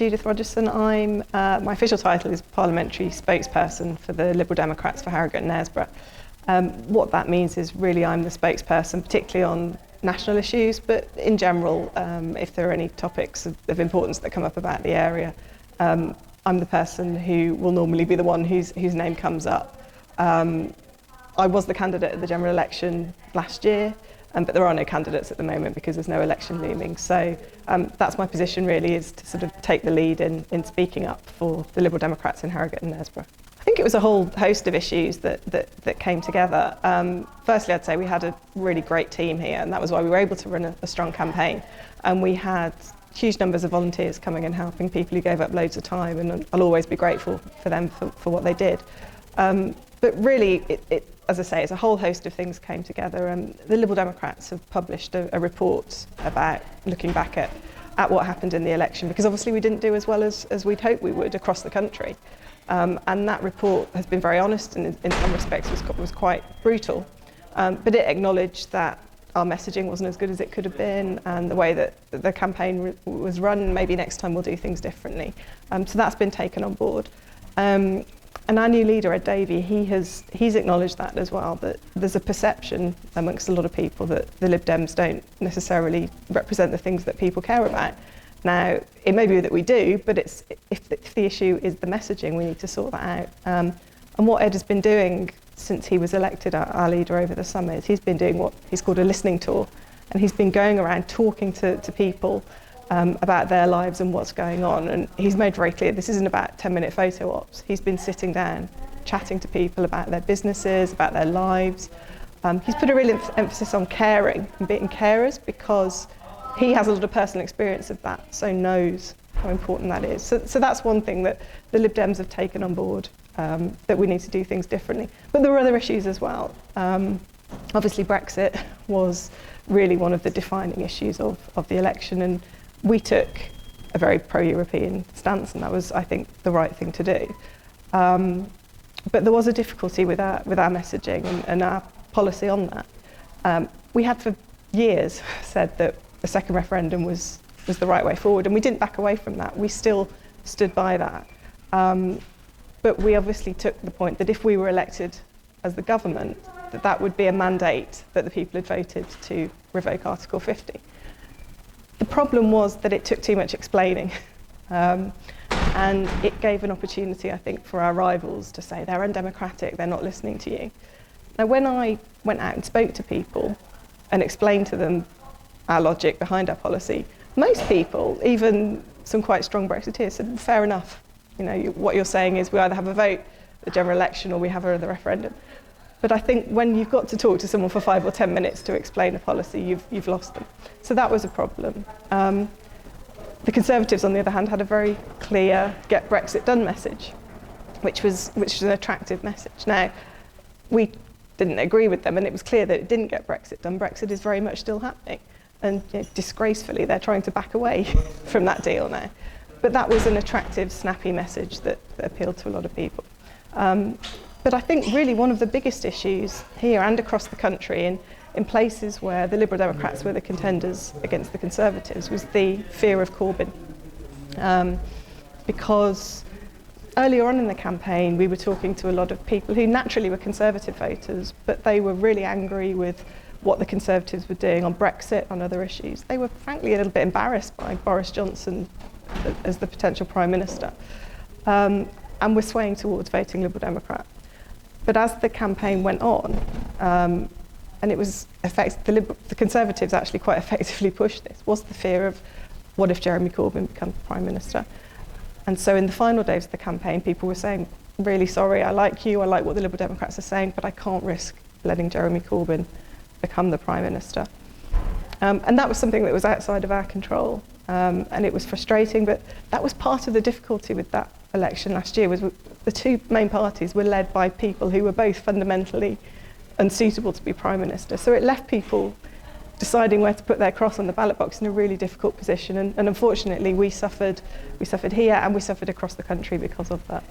Judith Rogerson. My official title is Parliamentary Spokesperson for the Liberal Democrats for Harrogate and Knaresborough. What that means is really I'm the spokesperson, particularly on national issues, but in general, if there are any topics of importance that come up about the area, I'm the person who will normally be the one whose name comes up. I was the candidate at the general election last year, but there are no candidates at the moment because there's no election looming. So that's my position really, is to sort of take the lead in speaking up for the Liberal Democrats in Harrogate and Knaresborough. I think it was a whole host of issues that came together. Firstly, I'd say we had a really great team here, and that was why we were able to run a strong campaign. And we had huge numbers of volunteers coming and helping, people who gave up loads of time, and I'll always be grateful for them for what they did. But really, as I say, it's a whole host of things came together. The Liberal Democrats have published a report about looking back at what happened in the election, because obviously we didn't do as well as we'd hoped we would across the country. And that report has been very honest and in some respects was quite brutal. But it acknowledged that our messaging wasn't as good as it could have been, and the way that the campaign was run, maybe next time we'll do things differently. So that's been taken on board. And our new leader, Ed Davey, he's acknowledged that as well, that there's a perception amongst a lot of people that the Lib Dems don't necessarily represent the things that people care about. Now, it may be that we do, but if the issue is the messaging, we need to sort that out. And what Ed has been doing since he was elected our leader over the summer is he's been doing what he's called a listening tour. And he's been going around talking to people about their lives and what's going on. And he's made very clear this isn't about 10-minute photo ops. He's been sitting down, chatting to people about their businesses, about their lives. He's put a real emphasis on caring and being carers, because he has a lot of personal experience of that, so knows how important that is. So that's one thing that the Lib Dems have taken on board, that we need to do things differently. But there were other issues as well. Obviously Brexit was really one of the defining issues of the election, and we took a very pro-European stance, and that was, I think, the right thing to do. But there was a difficulty with our messaging and our policy on that. We had for years said that the second referendum was the right way forward, and we didn't back away from that. We still stood by that. But we obviously took the point that if we were elected as the government, that would be a mandate that the people had voted to revoke Article 50. The problem was that it took too much explaining, and it gave an opportunity, I think, for our rivals to say they're undemocratic, they're not listening to you. Now, when I went out and spoke to people and explained to them our logic behind our policy, most people, even some quite strong Brexiteers, said, fair enough. You know, what you're saying is we either have a vote, the general election, or we have another referendum. But I think when you've got to talk to someone for 5 or 10 minutes to explain a policy, you've lost them. So that was a problem. The Conservatives, on the other hand, had a very clear "Get Brexit Done" message, which was an attractive message. Now, we didn't agree with them, and it was clear that it didn't get Brexit done. Brexit is very much still happening, and disgracefully, they're trying to back away from that deal now. But that was an attractive, snappy message that appealed to a lot of people. But I think really one of the biggest issues here and across the country, in places where the Liberal Democrats were the contenders against the Conservatives, was the fear of Corbyn. Because earlier on in the campaign, we were talking to a lot of people who naturally were Conservative voters, but they were really angry with what the Conservatives were doing on Brexit, on other issues. They were frankly a little bit embarrassed by Boris Johnson as the potential Prime Minister, and were swaying towards voting Liberal Democrat. But as the campaign went on, and it was the Conservatives actually quite effectively pushed this, was the fear of what if Jeremy Corbyn becomes Prime Minister. And so in the final days of the campaign, people were saying, really sorry, I like you, I like what the Liberal Democrats are saying, but I can't risk letting Jeremy Corbyn become the Prime Minister. And that was something that was outside of our control, and it was frustrating, but that was part of the difficulty with that election last year, was the two main parties were led by people who were both fundamentally unsuitable to be Prime Minister. So it left people deciding where to put their cross on the ballot box in a really difficult position, and unfortunately we suffered here and we suffered across the country because of that.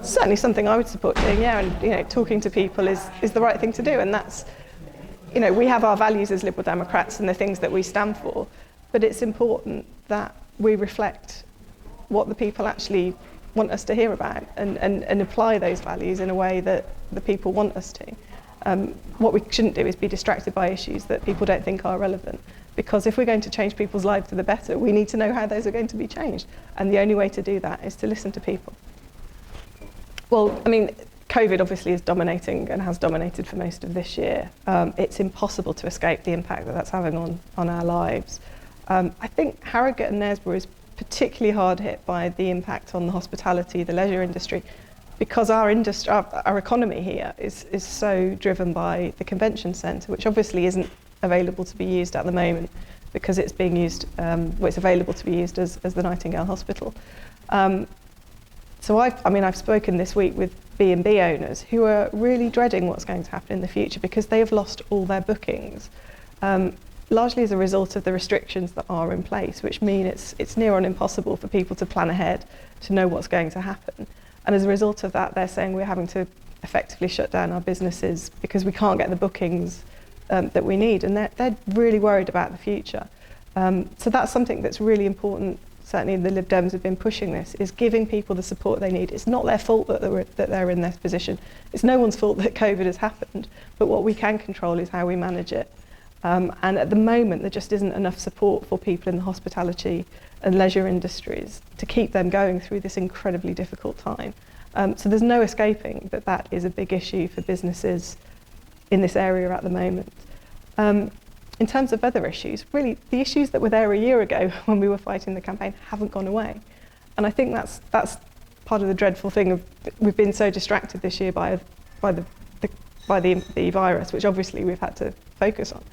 Certainly something I would support doing, yeah, and talking to people is the right thing to do, and that's, we have our values as Liberal Democrats and the things that we stand for, but it's important that we reflect what the people actually want us to hear about and apply those values in a way that the people want us to. What we shouldn't do is be distracted by issues that people don't think are relevant, because if we're going to change people's lives for the better, we need to know how those are going to be changed, and the only way to do that is to listen to people. Well, I mean, COVID obviously is dominating and has dominated for most of this year. It's impossible to escape the impact that that's having on our lives. I think Harrogate and Knaresborough is particularly hard hit by the impact on the hospitality, the leisure industry, because our economy here is so driven by the convention centre, which obviously isn't available to be used at the moment because it's being used, it's available to be used as the Nightingale Hospital. So I've spoken this week with B&B owners who are really dreading what's going to happen in the future because they have lost all their bookings, largely as a result of the restrictions that are in place, which mean it's near on impossible for people to plan ahead, to know what's going to happen. And as a result of that, they're saying we're having to effectively shut down our businesses because we can't get the bookings that we need, and they're really worried about the future. So that's something that's really important. Certainly the Lib Dems have been pushing this, is giving people the support they need. It's not their fault that they're in this position. It's no one's fault that COVID has happened, but what we can control is how we manage it. And at the moment, there just isn't enough support for people in the hospitality and leisure industries to keep them going through this incredibly difficult time. So there's no escaping that is a big issue for businesses in this area at the moment. In terms of other issues, really, the issues that were there a year ago when we were fighting the campaign haven't gone away. And I think that's part of the dreadful thing of we've been so distracted this year by the virus, which obviously we've had to focus on.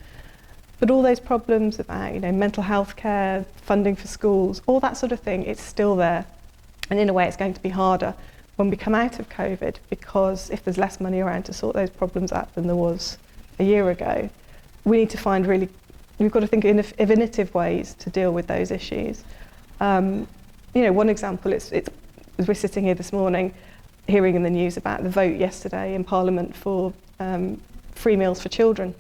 But all those problems about mental health care, funding for schools, all that sort of thing, it's still there. And in a way, it's going to be harder when we come out of COVID, because if there's less money around to sort those problems out than there was a year ago, we need to find we've got to think of innovative ways to deal with those issues. One example, it's as we're sitting here this morning, hearing in the news about the vote yesterday in Parliament for free meals for children.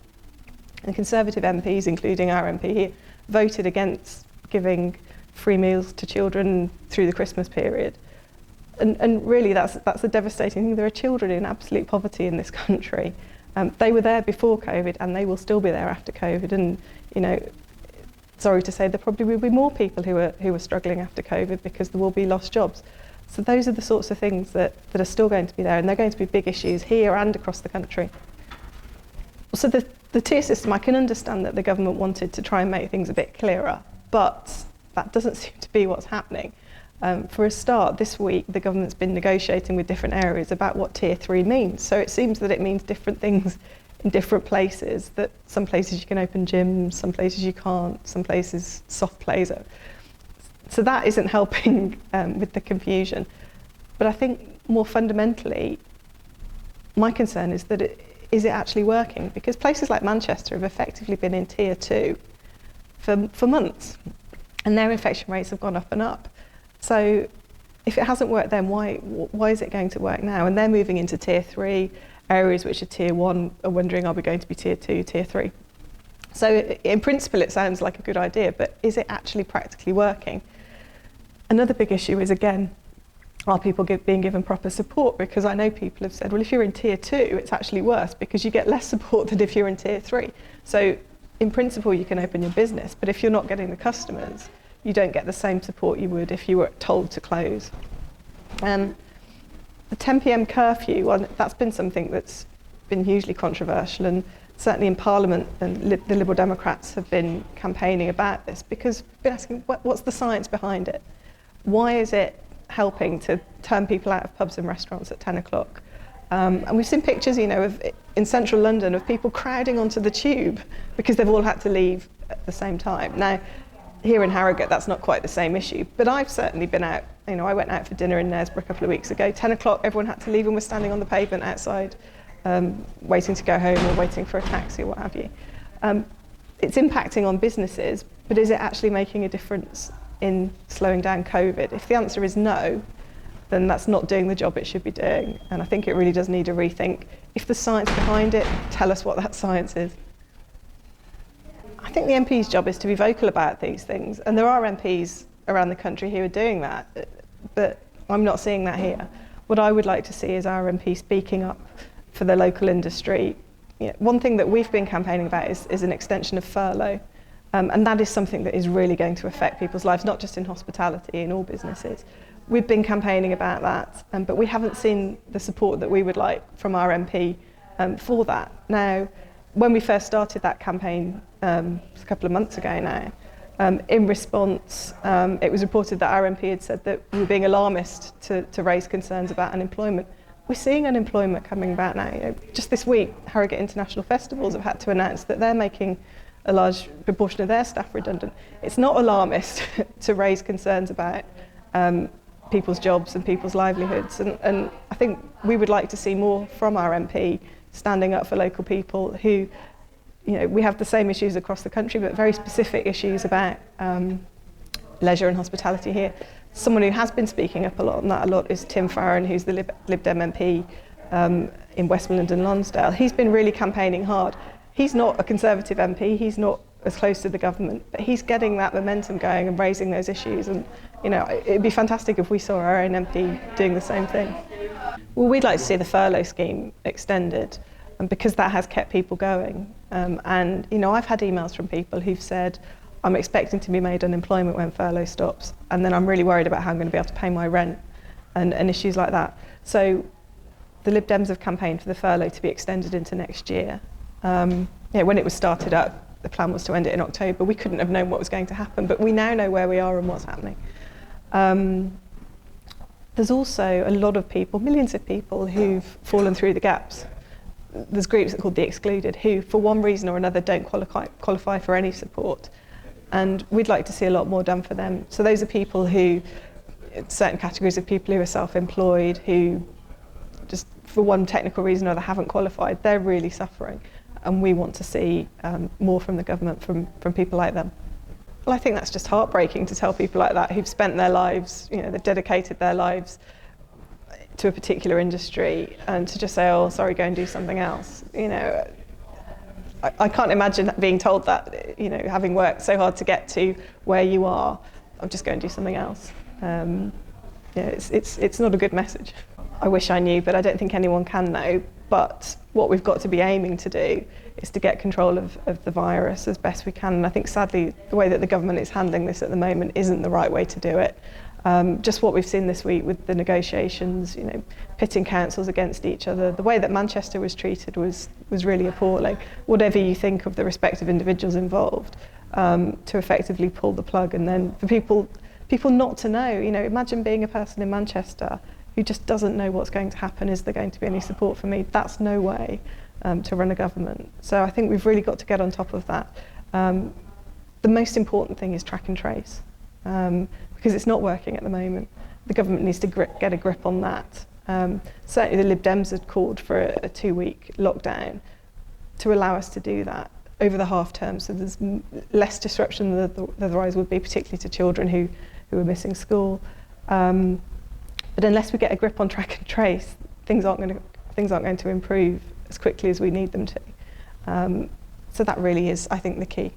And Conservative MPs, including our MP here, voted against giving free meals to children through the Christmas period. And really, that's a devastating thing. There are children in absolute poverty in this country. They were there before COVID, and they will still be there after COVID. And sorry to say, there probably will be more people who are struggling after COVID because there will be lost jobs. So those are the sorts of things that are still going to be there, and they're going to be big issues here and across the country. So the tier system, I can understand that the government wanted to try and make things a bit clearer, but that doesn't seem to be what's happening. For a start, this week the government's been negotiating with different areas about what Tier 3 means. So it seems that it means different things in different places, that some places you can open gyms, some places you can't, some places soft plays. So that isn't helping with the confusion. But I think more fundamentally, my concern is that is it actually working? Because places like Manchester have effectively been in Tier 2 for months, and their infection rates have gone up and up. So if it hasn't worked then, why is it going to work now? And they're moving into Tier 3. Areas which are Tier 1 are wondering, are we going to be Tier 2, Tier 3? So in principle, it sounds like a good idea, but is it actually practically working? Another big issue is, again, are people being given proper support? Because I know people have said, well, if you're in Tier 2, it's actually worse because you get less support than if you're in Tier 3. So in principle, you can open your business, but if you're not getting the customers, you don't get the same support you would if you were told to close. The 10 p.m. curfew, well, that's been something that's been hugely controversial, and certainly in Parliament, and the Liberal Democrats have been campaigning about this because we've been asking, what's the science behind it? Why is it helping to turn people out of pubs and restaurants at 10 o'clock? And we've seen pictures, in central London of people crowding onto the tube because they've all had to leave at the same time. Now, here in Harrogate, that's not quite the same issue, but I've certainly been out. I went out for dinner in Knaresborough a couple of weeks ago. 10 o'clock, everyone had to leave and was standing on the pavement outside, waiting to go home or waiting for a taxi or what have you. It's impacting on businesses, but is it actually making a difference in slowing down COVID? If the answer is no, then that's not doing the job it should be doing. And I think it really does need a rethink. If there's science behind it, tell us what that science is. I think the MP's job is to be vocal about these things, and there are MPs around the country who are doing that, but I'm not seeing that here. What I would like to see is our MP speaking up for the local industry. One thing that we've been campaigning about is an extension of furlough, and that is something that is really going to affect people's lives, not just in hospitality, in all businesses. We've been campaigning about that, but we haven't seen the support that we would like from our MP for that. Now, when we first started that campaign a couple of months ago now, in response, it was reported that our MP had said that we were being alarmist to raise concerns about unemployment. We're seeing unemployment coming back now. Just this week, Harrogate International Festivals have had to announce that they're making a large proportion of their staff redundant. It's not alarmist to raise concerns about people's jobs and people's livelihoods. And I think we would like to see more from our MP standing up for local people who, we have the same issues across the country, but very specific issues about leisure and hospitality here. Someone who has been speaking up on that a lot is Tim Farron, who's the Lib Dem MP in Westmoreland and Lonsdale. He's been really campaigning hard. He's not a Conservative MP, he's not as close to the government, but he's getting that momentum going and raising those issues. And it'd be fantastic if we saw our own MP doing the same thing. Well, we'd like to see the furlough scheme extended, because that has kept people going. And I've had emails from people who've said, I'm expecting to be made unemployment when furlough stops, and then I'm really worried about how I'm going to be able to pay my rent and issues like that. So the Lib Dems have campaigned for the furlough to be extended into next year. When it was started up, the plan was to end it in October. We couldn't have known what was going to happen, but we now know where we are and what's happening. There's also a lot of people, millions of people, who've fallen through the gaps. There's groups called the excluded who, for one reason or another, don't qualify for any support. And we'd like to see a lot more done for them. So those are people who, certain categories of people who are self-employed, who just for one technical reason or other haven't qualified. They're really suffering. And we want to see more from the government, from people like them. Well, I think that's just heartbreaking to tell people like that who've spent their lives, they've dedicated their lives to a particular industry, and to just say, oh, sorry, go and do something else. I can't imagine being told that, having worked so hard to get to where you are, I'll just go and do something else. It's not a good message. I wish I knew, but I don't think anyone can know. But what we've got to be aiming to do is to get control of the virus as best we can. And I think, sadly, the way that the government is handling this at the moment isn't the right way to do it. Just what we've seen this week with the negotiations, pitting councils against each other. The way that Manchester was treated was really appalling. Whatever you think of the respective individuals involved, to effectively pull the plug, and then for people not to know. Imagine being a person in Manchester who just doesn't know what's going to happen. Is there going to be any support for me? That's no way to run a government. So I think we've really got to get on top of that. The most important thing is track and trace. Because it's not working at the moment. The government needs to get a grip on that. Certainly the Lib Dems had called for a 2-week lockdown to allow us to do that over the half term, so there's less disruption than there otherwise would be, particularly to children who are missing school. But unless we get a grip on track and trace, things aren't going to improve as quickly as we need them to. So that really is, I think, the key.